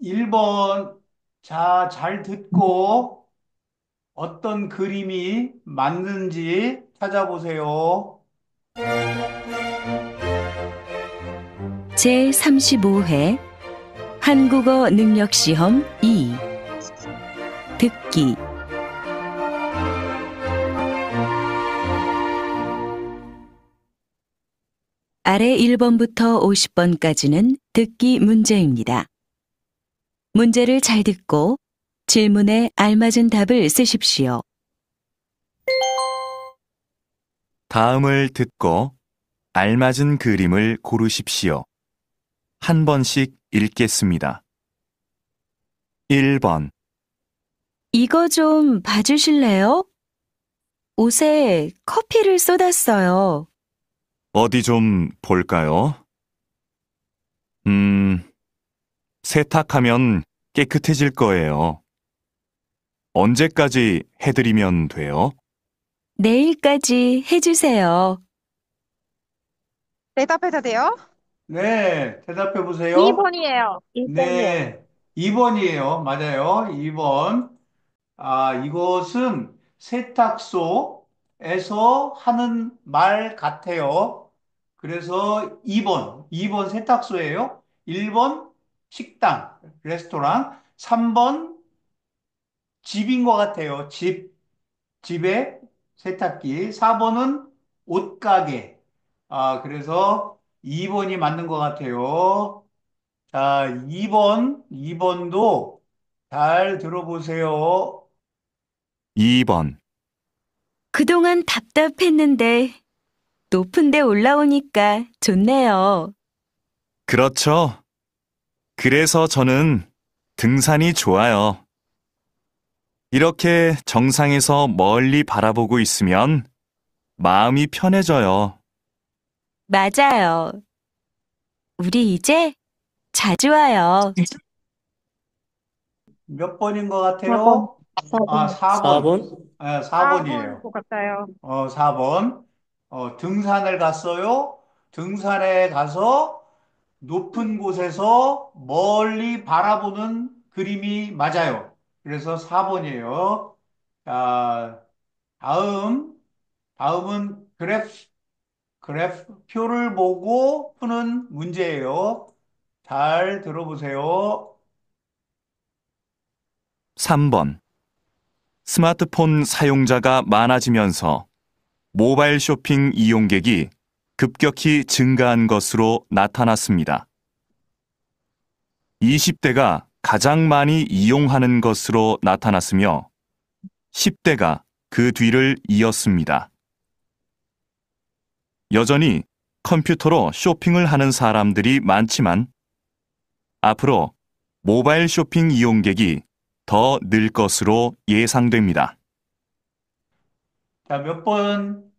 1번, 자, 잘 듣고 어떤 그림이 맞는지 찾아보세요. 제35회 한국어 능력 시험 2 듣기. 아래 1번부터 50번까지는 듣기 문제입니다. 문제를 잘 듣고 질문에 알맞은 답을 쓰십시오. 다음을 듣고 알맞은 그림을 고르십시오. 한 번씩 읽겠습니다. 1번, 이거 좀 봐주실래요? 옷에 커피를 쏟았어요. 어디 좀 볼까요? 세탁하면 깨끗해질 거예요. 언제까지 해드리면 돼요? 내일까지 해주세요. 대답해도 돼요? 네, 대답해 보세요. 2번이에요. 2번이에요. 네, 2번이에요. 맞아요. 2번. 이것은 세탁소에서 하는 말 같아요. 그래서 2번 세탁소예요. 1번 식당, 레스토랑. 3번 집인 것 같아요. 집에 세탁기. 4번은 옷가게. 그래서 2번이 맞는 것 같아요. 자, 2번도 잘 들어보세요. 2번, 그동안 답답했는데 높은 데 올라오니까 좋네요. 그렇죠. 그래서 저는 등산이 좋아요. 이렇게 정상에서 멀리 바라보고 있으면 마음이 편해져요. 맞아요. 우리 이제 자주 와요. 몇 번인 것 4번. 같아요? 4번. 4번. 4번? 4번 4번이에요. 것 같아요. 4번. 등산을 갔어요. 등산에 가서 높은 곳에서 멀리 바라보는 그림이 맞아요. 그래서 4번이에요. 자, 다음은 그래프표를 보고 푸는 문제예요. 잘 들어보세요. 3번. 스마트폰 사용자가 많아지면서 모바일 쇼핑 이용객이 급격히 증가한 것으로 나타났습니다. 20대가 가장 많이 이용하는 것으로 나타났으며 10대가 그 뒤를 이었습니다. 여전히 컴퓨터로 쇼핑을 하는 사람들이 많지만 앞으로 모바일 쇼핑 이용객이 더 늘 것으로 예상됩니다. 자, 몇 번?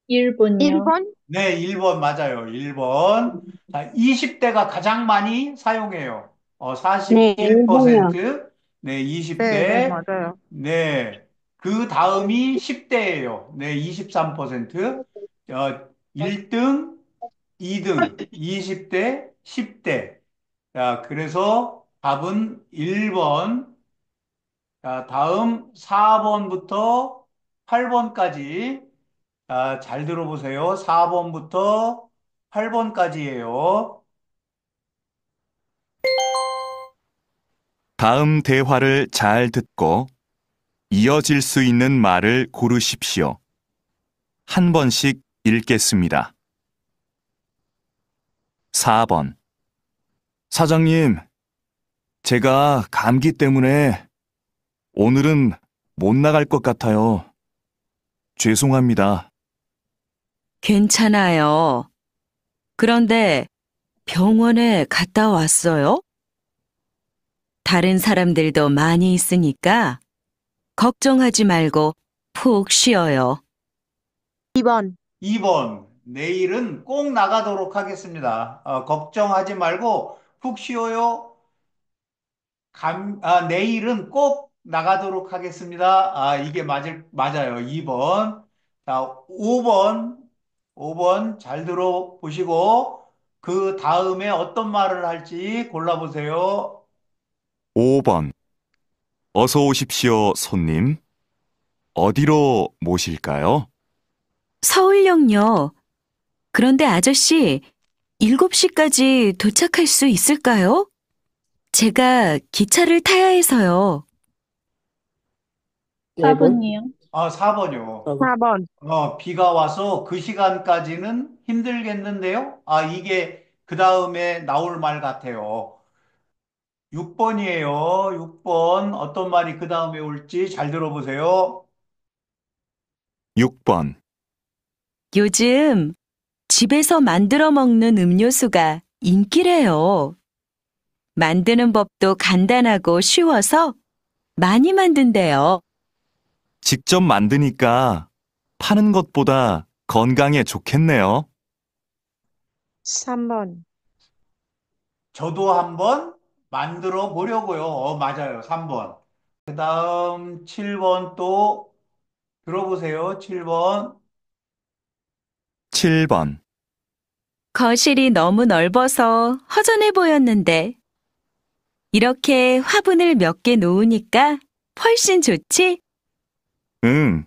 1번이요. 1번? 네, 1번 맞아요. 1번. 자, 20대가 가장 많이 사용해요. 네, 1번이요. 41%. 네, 네, 네, 20대. 맞아요. 네. 그 다음이 10대예요. 네, 23%. 1등, 2등, 20대, 10대. 자, 그래서 답은 1번. 자, 다음 4번부터 8번까지. 잘 들어보세요. 4번부터 8번까지예요. 다음 대화를 잘 듣고 이어질 수 있는 말을 고르십시오. 한 번씩 읽겠습니다. 4번. 사장님, 제가 감기 때문에 오늘은 못 나갈 것 같아요. 죄송합니다. 괜찮아요. 그런데 병원에 갔다 왔어요? 다른 사람들도 많이 있으니까 걱정하지 말고 푹 쉬어요. 2번. 2번. 내일은 꼭 나가도록 하겠습니다. 걱정하지 말고 푹 쉬어요. 내일은 꼭 나가도록 하겠습니다. 이게 맞아요. 2번. 자, 5번. 5번 잘 들어보시고 그 다음에 어떤 말을 할지 골라보세요. 5번. 어서 오십시오, 손님. 어디로 모실까요? 서울역요. 그런데 아저씨, 7시까지 도착할 수 있을까요? 제가 기차를 타야 해서요. 4번이요. 4번이요. 4번. 비가 와서 그 시간까지는 힘들겠는데요? 이게 그 다음에 나올 말 같아요. 6번이에요. 6번. 어떤 말이 그 다음에 올지 잘 들어보세요. 6번. 요즘 집에서 만들어 먹는 음료수가 인기래요. 만드는 법도 간단하고 쉬워서 많이 만든대요. 직접 만드니까 파는 것보다 건강에 좋겠네요. 3번. 저도 한번 만들어 보려고요. 맞아요. 3번. 그 다음 7번 또 들어보세요. 7번. 7번. 거실이 너무 넓어서 허전해 보였는데 이렇게 화분을 몇 개 놓으니까 훨씬 좋지? 응,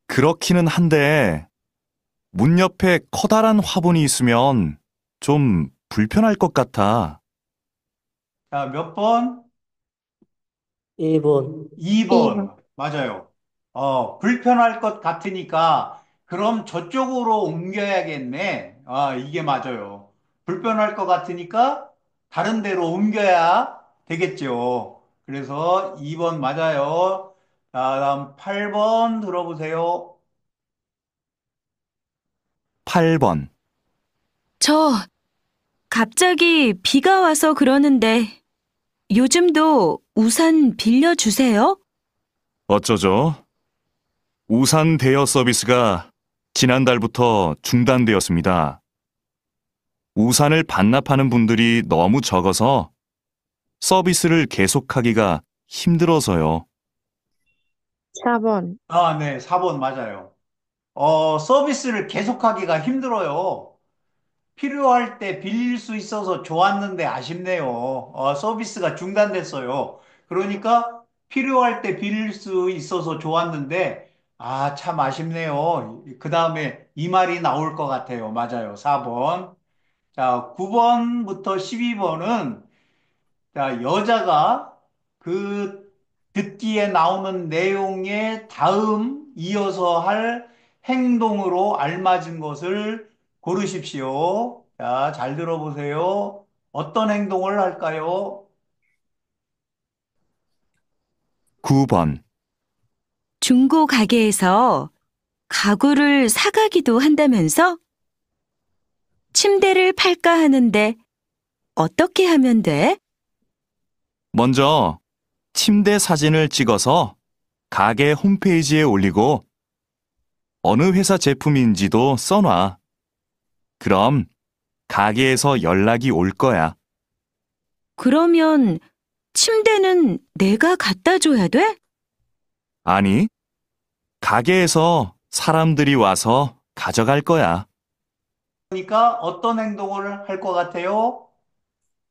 그렇기는 한데, 문 옆에 커다란 화분이 있으면 좀 불편할 것 같아. 자, 몇 번? 1번. 2번. 맞아요. 불편할 것 같으니까 그럼 저쪽으로 옮겨야겠네. 이게 맞아요. 불편할 것 같으니까 다른 데로 옮겨야 되겠죠. 그래서 2번 맞아요. 자, 다음 8번 들어보세요. 8번. 저 갑자기 비가 와서 그러는데 요즘도 우산 빌려주세요? 어쩌죠? 우산 대여 서비스가 지난달부터 중단되었습니다. 우산을 반납하는 분들이 너무 적어서 서비스를 계속하기가 힘들어서요. 4번. 네, 4번 맞아요. 서비스를 계속하기가 힘들어요. 필요할 때 빌릴 수 있어서 좋았는데 아쉽네요. 서비스가 중단됐어요. 그러니까 필요할 때 빌릴 수 있어서 좋았는데, 참 아쉽네요. 그 다음에 이 말이 나올 것 같아요. 맞아요. 4번. 자, 9번부터 12번은 자, 여자가 그 듣기에 나오는 내용에 다음 이어서 할 행동으로 알맞은 것을 고르십시오. 자, 잘 들어보세요. 어떤 행동을 할까요? 9번. 중고 가게에서 가구를 사가기도 한다면서? 침대를 팔까 하는데 어떻게 하면 돼? 먼저 침대 사진을 찍어서 가게 홈페이지에 올리고 어느 회사 제품인지도 써놔. 그럼 가게에서 연락이 올 거야. 그러면 침대는 내가 갖다 줘야 돼? 아니, 가게에서 사람들이 와서 가져갈 거야. 그러니까 어떤 행동을 할 것 같아요?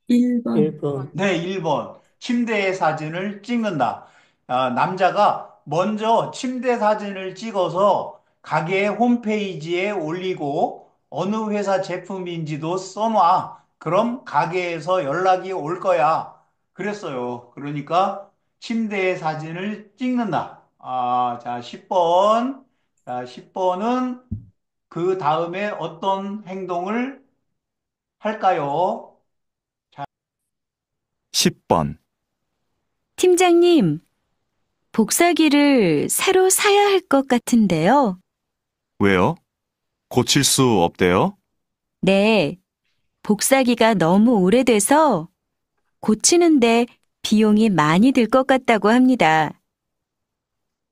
1번. 1번. 네, 1번. 침대의 사진을 찍는다. 남자가 먼저 침대 사진을 찍어서 가게 홈페이지에 올리고 어느 회사 제품인지도 써놔. 그럼 가게에서 연락이 올 거야. 그랬어요. 그러니까 침대의 사진을 찍는다. 자, 10번. 자, 10번은 그 다음에 어떤 행동을 할까요? 10번. 팀장님, 복사기를 새로 사야 할 것 같은데요. 왜요? 고칠 수 없대요? 네, 복사기가 너무 오래돼서 고치는데 비용이 많이 들 것 같다고 합니다.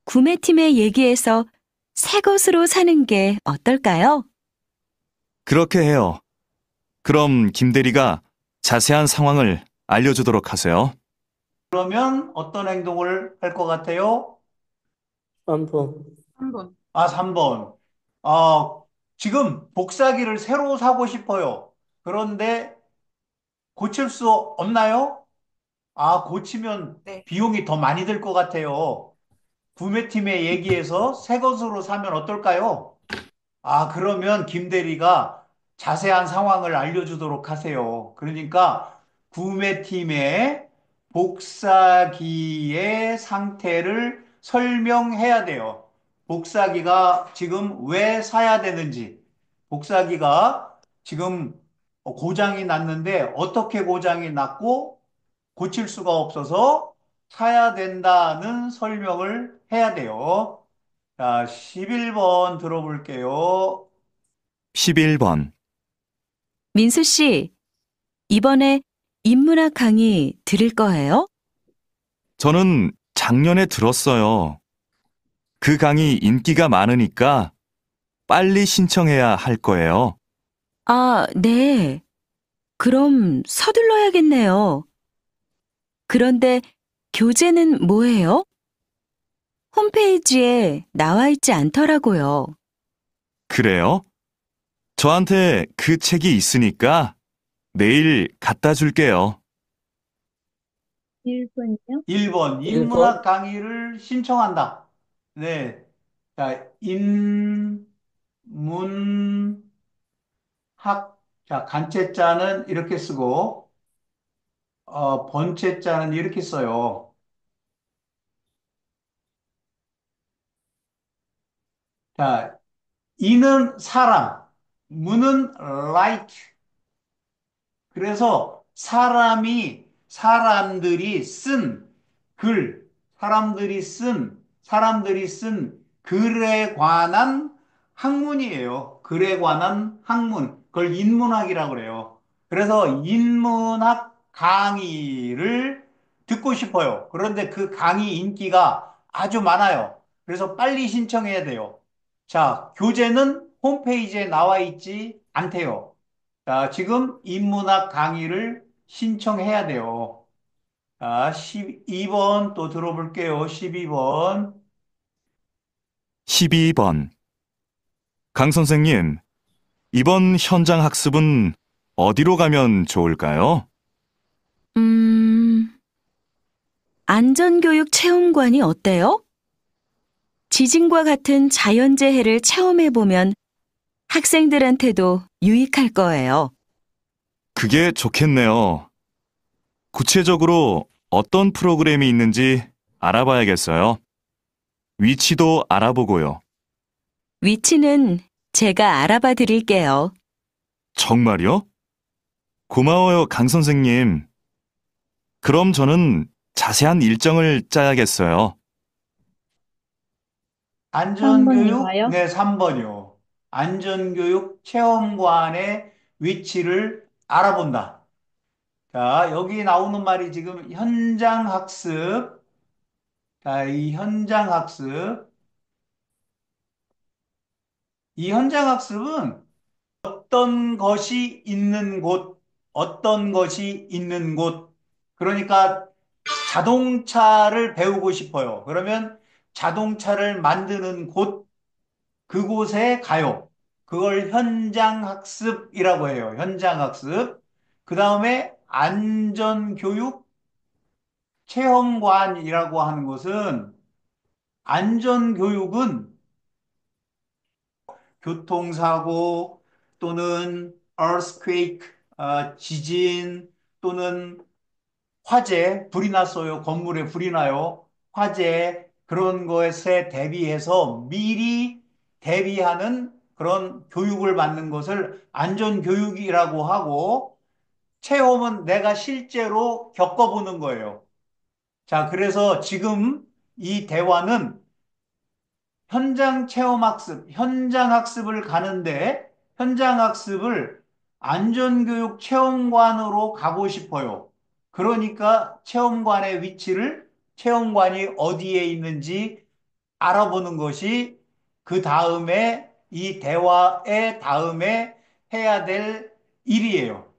구매팀에 얘기해서 새 것으로 사는 게 어떨까요? 그렇게 해요. 그럼 김 대리가 자세한 상황을 알려주도록 하세요. 그러면 어떤 행동을 할 것 같아요? 3번. 3번. 3번. 지금 복사기를 새로 사고 싶어요. 그런데 고칠 수 없나요? 아, 고치면 네. 비용이 더 많이 들 것 같아요. 구매팀에 얘기해서 새 것으로 사면 어떨까요? 아, 그러면 김 대리가 자세한 상황을 알려주도록 하세요. 그러니까 구매팀에 복사기의 상태를 설명해야 돼요. 복사기가 지금 왜 사야 되는지, 복사기가 지금 고장이 났는데 어떻게 고장이 났고 고칠 수가 없어서 사야 된다는 설명을 해야 돼요. 자, 11번 들어볼게요. 11번. 민수 씨, 이번에 인문학 강의 들을 거예요? 저는 작년에 들었어요. 그 강의 인기가 많으니까 빨리 신청해야 할 거예요. 아, 네. 그럼 서둘러야겠네요. 그런데 교재는 뭐예요? 홈페이지에 나와 있지 않더라고요. 그래요? 저한테 그 책이 있으니까 내일 갖다 줄게요. 1번이요? 1번, 인문학 강의를 신청한다. 네. 자, 인문학, 자, 간체자는 이렇게 쓰고, 번체자는 이렇게 써요. 자, 이는 사람, 문은 light. 그래서 사람들이 쓴 글, 사람들이 쓴 글에 관한 학문이에요. 글에 관한 학문. 그걸 인문학이라고 그래요. 그래서 인문학 강의를 듣고 싶어요. 그런데 그 강의 인기가 아주 많아요. 그래서 빨리 신청해야 돼요. 자, 교재는 홈페이지에 나와 있지 않대요. 자, 지금 인문학 강의를 신청해야 돼요. 자, 12번 또 들어볼게요. 12번. 12번. 강 선생님, 이번 현장 학습은 어디로 가면 좋을까요? 음, 안전교육 체험관이 어때요? 지진과 같은 자연재해를 체험해보면 학생들한테도 유익할 거예요. 그게 좋겠네요. 구체적으로 어떤 프로그램이 있는지 알아봐야겠어요. 위치도 알아보고요. 위치는 제가 알아봐 드릴게요. 정말요? 고마워요, 강 선생님. 그럼 저는 자세한 일정을 짜야겠어요. 안전교육, 3번인가요? 네, 3번이요. 안전교육 체험관의 위치를 알아본다. 자, 여기 나오는 말이 지금 현장 학습. 자, 이 현장 학습. 이 현장 학습은 어떤 것이 있는 곳, 어떤 것이 있는 곳. 그러니까 자동차를 배우고 싶어요. 그러면 자동차를 만드는 곳, 그곳에 가요. 그걸 현장 학습이라고 해요. 현장 학습. 그 다음에 안전교육 체험관이라고 하는 것은 안전교육은 교통사고 또는 earthquake, 지진 또는 화재, 불이 났어요. 건물에 불이 나요. 화재, 그런 것에 대비해서 미리 대비하는 그런 교육을 받는 것을 안전교육이라고 하고, 체험은 내가 실제로 겪어보는 거예요. 자, 그래서 지금 이 대화는 현장 체험 학습, 현장 학습을 가는데 현장 학습을 안전교육 체험관으로 가고 싶어요. 그러니까 체험관의 위치를 체험관이 어디에 있는지 알아보는 것이 그 다음에 이 대화의 다음에 해야 될 일이에요.